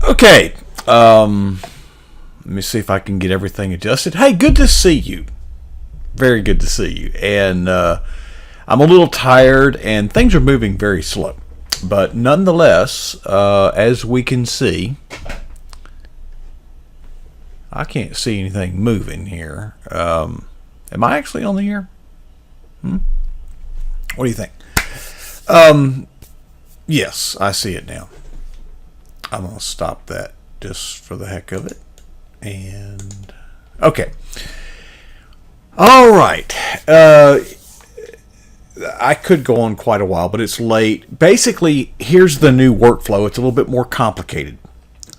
Okay. Let me see if I can get everything adjusted. Hey, good to see you. Very good to see you. And I'm a little tired, and things are moving very slow. But nonetheless, as we can see, I can't see anything moving here. Am I actually on the air? What do you think? Yes, I see it now. I'm going to stop that just for the heck of it. And okay. All right. I could go on quite a while, but it's late. Basically, here's the new workflow. It's a little bit more complicated.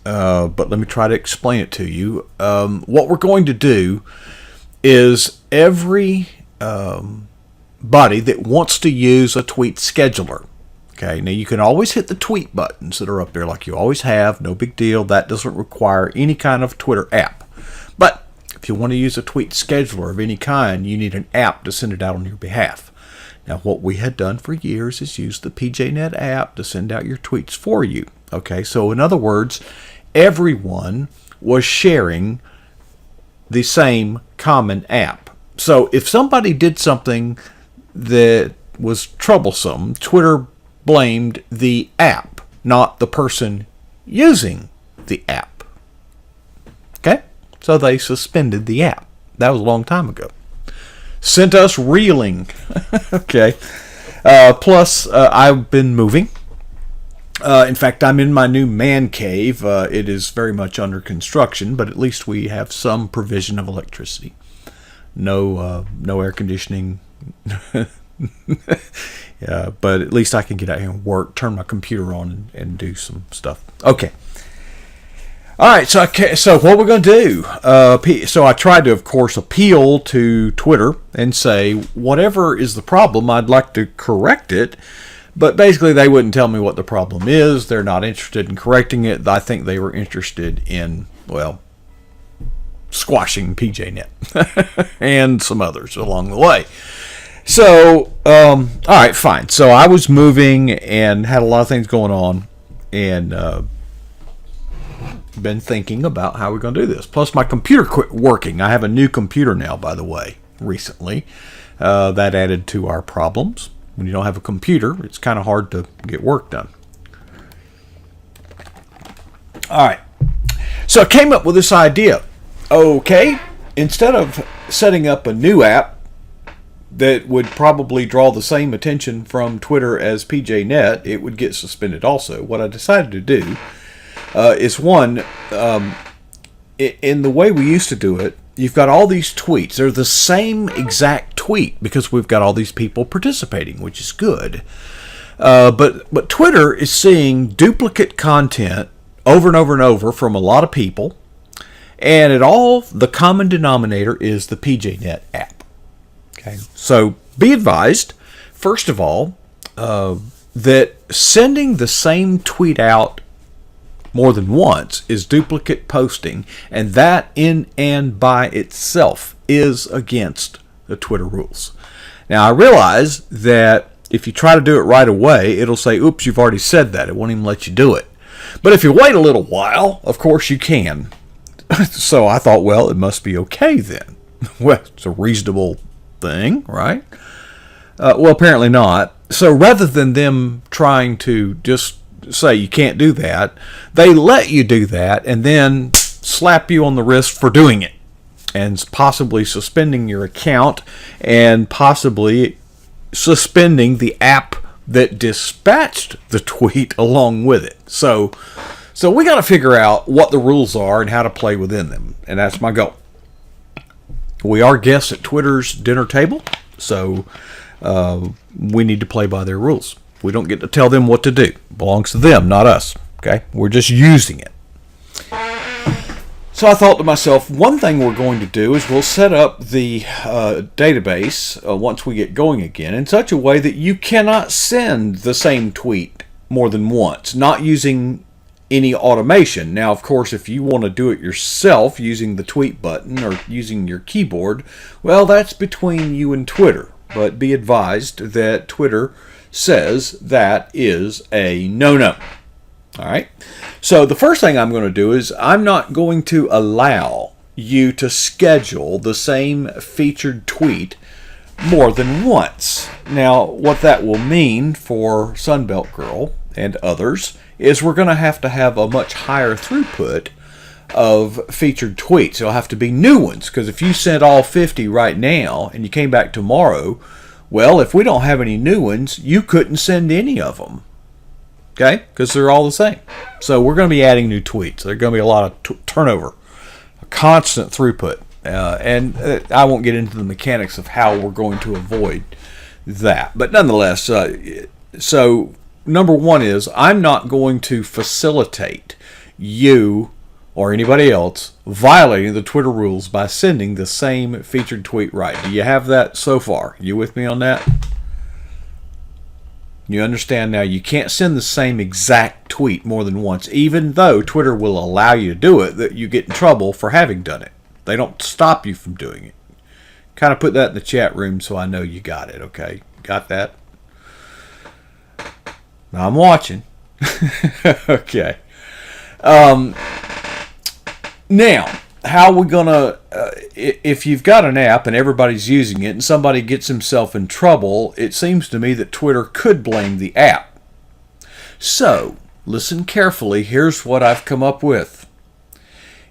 But let me try to explain it to you. What we're going to do is every body that wants to use a tweet scheduler. Okay, now you can always hit the tweet buttons that are up there like you always have. No big deal. That doesn't require any kind of Twitter app. But if you want to use a tweet scheduler of any kind, you need an app to send it out on your behalf. Now, what we had done for years is use the PJNet app to send out your tweets for you. Okay, so in other words, everyone was sharing the same common app. So if somebody did something that was troublesome, Twitter blamed the app, not the person using the app. Okay? So they suspended the app. That was a long time ago. Sent us reeling. Okay. Plus, I've been moving. In fact, I'm in my new man cave. It is very much under construction, but at least we have some provision of electricity. No air conditioning. Yeah, but at least I can get out here and work, turn my computer on, and do some stuff. Okay. All right, so what we're going to do, so I tried to, of course, appeal to Twitter and say, whatever is the problem, I'd like to correct it. But basically, they wouldn't tell me what the problem is. They're not interested in correcting it. I think they were interested in, well, squashing PJNet and some others along the way. So, all right, fine. So I was moving and had a lot of things going on, and been thinking about how we're going to do this. Plus, my computer quit working. I have a new computer now, by the way, recently. That added to our problems. When you don't have a computer, it's kind of hard to get work done. All right. So I came up with this idea. Okay, instead of setting up a new app that would probably draw the same attention from Twitter as PJNet, it would get suspended also. What I decided to do is one, in the way we used to do it, you've got all these tweets. They're the same exact tweet because we've got all these people participating, which is good. But Twitter is seeing duplicate content over and over and over from a lot of people, and the common denominator is the PJNet app. Okay, so be advised, first of all, that sending the same tweet out more than once is duplicate posting, and that in and by itself is against the Twitter rules. Now, I realize that if you try to do it right away, it'll say, oops, you've already said that. It won't even let you do it. But if you wait a little while, of course you can. So I thought, well, it must be okay then. Well, it's a reasonable thing, right? Well, apparently not. So rather than them trying to just say you can't do that, they let you do that and then slap you on the wrist for doing it, and possibly suspending your account and possibly suspending the app that dispatched the tweet along with it. So we got to figure out what the rules are and how to play within them, and that's my goal. We are guests at Twitter's dinner table, so we need to play by their rules. We don't get to tell them what to do. It belongs to them, not us. Okay? We're just using it. So I thought to myself, one thing we're going to do is we'll set up the database once we get going again in such a way that you cannot send the same tweet more than once, not using any automation. Now, of course, if you want to do it yourself using the tweet button or using your keyboard, well, that's between you and Twitter. But be advised that Twitter says that is a no-no. All right. So the first thing I'm going to do is I'm not going to allow you to schedule the same featured tweet more than once. Now, what that will mean for Sunbelt Girl and others is we're going to have a much higher throughput of featured tweets. It'll have to be new ones, because if you sent all 50 right now and you came back tomorrow, well, if we don't have any new ones, you couldn't send any of them. Okay? Because they're all the same. So we're going to be adding new tweets. There's going to be a lot of turnover, a constant throughput. And I won't get into the mechanics of how we're going to avoid that. But nonetheless, so number one is I'm not going to facilitate you or anybody else violating the Twitter rules by sending the same featured tweet right. Do you have that so far? You with me on that? You understand now you can't send the same exact tweet more than once, even though Twitter will allow you to do it, that you get in trouble for having done it. They don't stop you from doing it. Kind of put that in the chat room so I know you got it, okay? Got that? I'm watching. Okay. Now, how are we going to, if you've got an app and everybody's using it and somebody gets himself in trouble, it seems to me that Twitter could blame the app. So, listen carefully. Here's what I've come up with.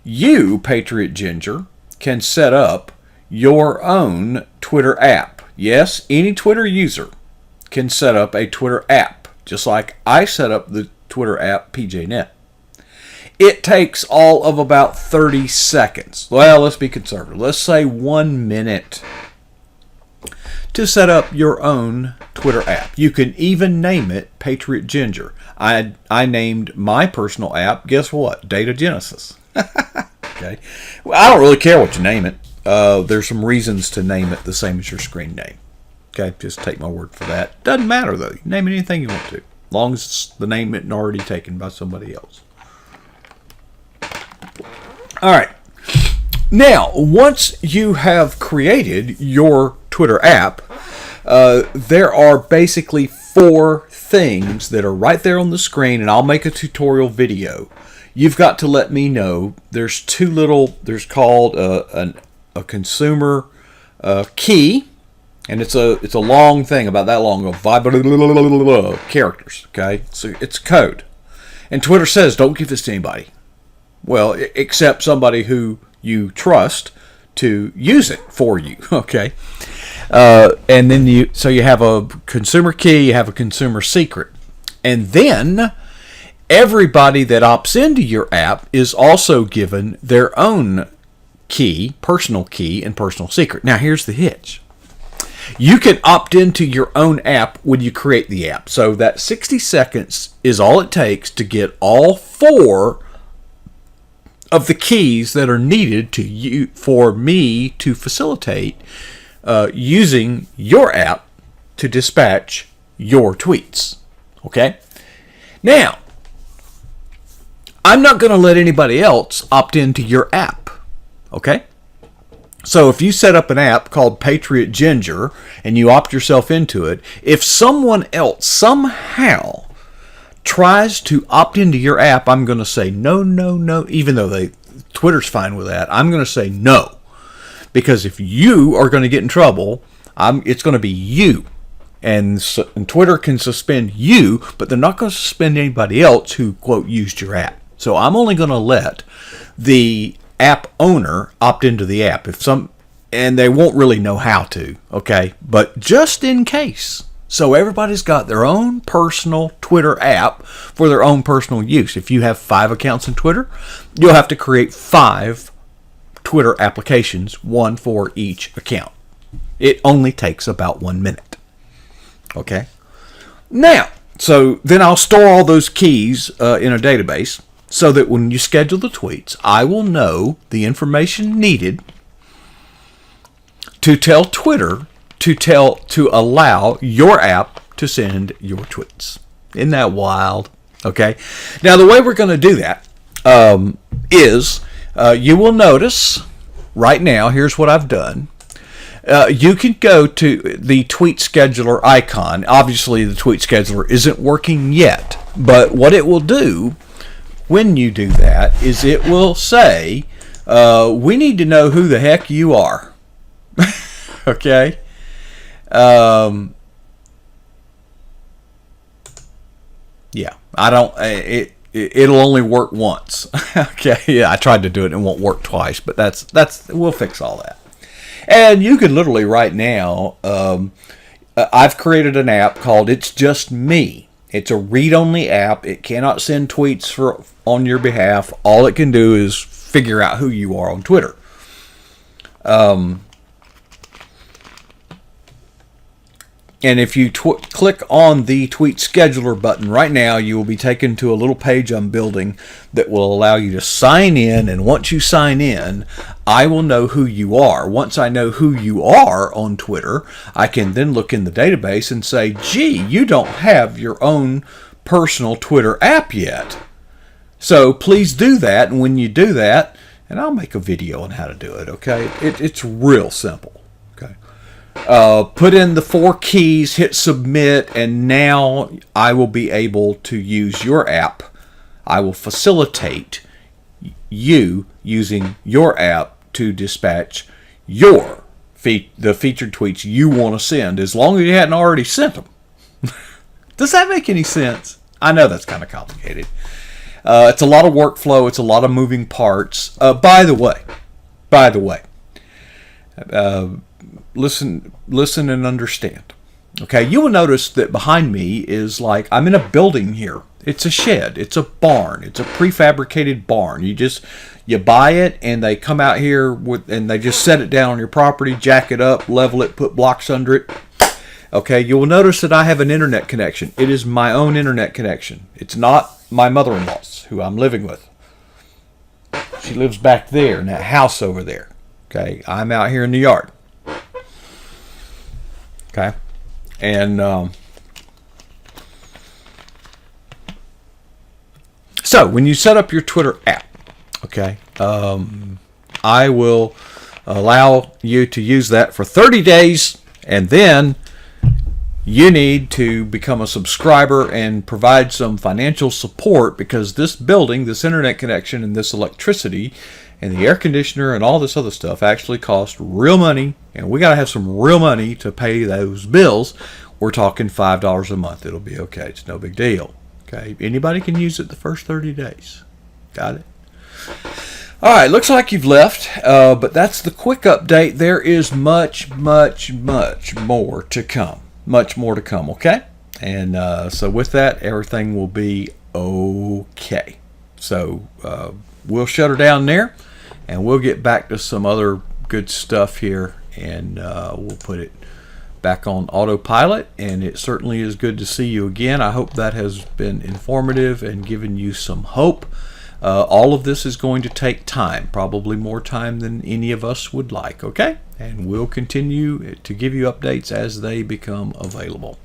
You, Patriot Ginger, can set up your own Twitter app. Yes, any Twitter user can set up a Twitter app, just like I set up the Twitter app PJNet. It takes all of about 30 seconds. Well, let's be conservative. Let's say 1 minute to set up your own Twitter app. You can even name it Patriot Ginger. I named my personal app, guess what? Data Genesis. Okay. Well, I don't really care what you name it. There's some reasons to name it the same as your screen name. Okay, just take my word for that. Doesn't matter though. You name it anything you want to, as long as it's the name isn't already taken by somebody else. All right. Now, once you have created your Twitter app, there are basically 4 things that are right there on the screen, and I'll make a tutorial video. You've got to let me know. There's called a consumer key, and it's a long thing, about that long, of characters. Okay, so it's code, and Twitter says don't give this to anybody. Well, except somebody who you trust to use it for you. Okay, and then you have a consumer key, you have a consumer secret, and then everybody that opts into your app is also given their own key, personal key, and personal secret. Now, here's the hitch. You can opt into your own app when you create the app. So that 60 seconds is all it takes to get all 4 of the keys that are needed for me to facilitate using your app to dispatch your tweets. Okay? Now, I'm not going to let anybody else opt into your app. Okay? So if you set up an app called Patriot Ginger and you opt yourself into it, if someone else somehow tries to opt into your app, I'm going to say no, no, no. Even though Twitter's fine with that, I'm going to say no. Because if you are going to get in trouble, it's going to be you. And Twitter can suspend you, but they're not going to suspend anybody else who, quote, used your app. So I'm only going to let the app owner opt into the app. And they won't really know how to, okay? But just in case. So everybody's got their own personal Twitter app for their own personal use. If you have 5 accounts in Twitter, you'll have to create 5 Twitter applications, 1 for each account. It only takes about 1 minute. Okay? Now, so then I'll store all those keys in a database so that when you schedule the tweets, I will know the information needed to tell Twitter to allow your app to send your tweets. Isn't that wild? Okay. Now, the way we're going to do that is you will notice right now, here's what I've done. You can go to the tweet scheduler icon. Obviously, the tweet scheduler isn't working yet, But what it will do when you do that is it will say, we need to know who the heck you are. Okay? Yeah, I don't. It'll only work once. Okay, yeah, I tried to do it and it won't work twice, but that's we'll fix all that. And you can literally right now. I've created an app called ItsJustMe. It's a read-only app. It cannot send tweets on your behalf. All it can do is figure out who you are on Twitter. And if you click on the tweet scheduler button right now, you will be taken to a little page I'm building that will allow you to sign in. And once you sign in, I will know who you are. Once I know who you are on Twitter, I can then look in the database and say, gee, you don't have your own personal Twitter app yet. So please do that. And when you do that, and I'll make a video on how to do it, okay? It's real simple. Put in the 4 keys, hit submit, and now I will be able to use your app. I will facilitate you using your app to dispatch the featured tweets you want to send, as long as you hadn't already sent them. Does that make any sense? I know that's kind of complicated. It's a lot of workflow. It's a lot of moving parts. By the way, listen and understand. Okay, you will notice that behind me is like I'm in a building here. It's a shed. It's a barn. It's a prefabricated barn. You buy it and they come out here and they just set it down on your property, jack it up, level it, put blocks under it. Okay, you will notice that I have an internet connection. It is my own internet connection. It's not my mother-in-law's, who I'm living with. She lives back there in that house over there. Okay, I'm out here in the yard. Okay, and so when you set up your Twitter app, okay, I will allow you to use that for 30 days, and then you need to become a subscriber and provide some financial support, because this building, this internet connection, and this electricity and the air conditioner and all this other stuff actually cost real money, and we got to have some real money to pay those bills. We're talking $5 a month. It'll be okay. It's no big deal. Okay, anybody can use it the first 30 days. Got it? All right, looks like you've left, but that's the quick update. There is much, much, much more to come. Much more to come, okay? And so with that, everything will be okay. So we'll shut her down there, and we'll get back to some other good stuff here, and we'll put it back on autopilot. And it certainly is good to see you again. I hope that has been informative and given you some hope. All of this is going to take time, probably more time than any of us would like, okay? And we'll continue to give you updates as they become available.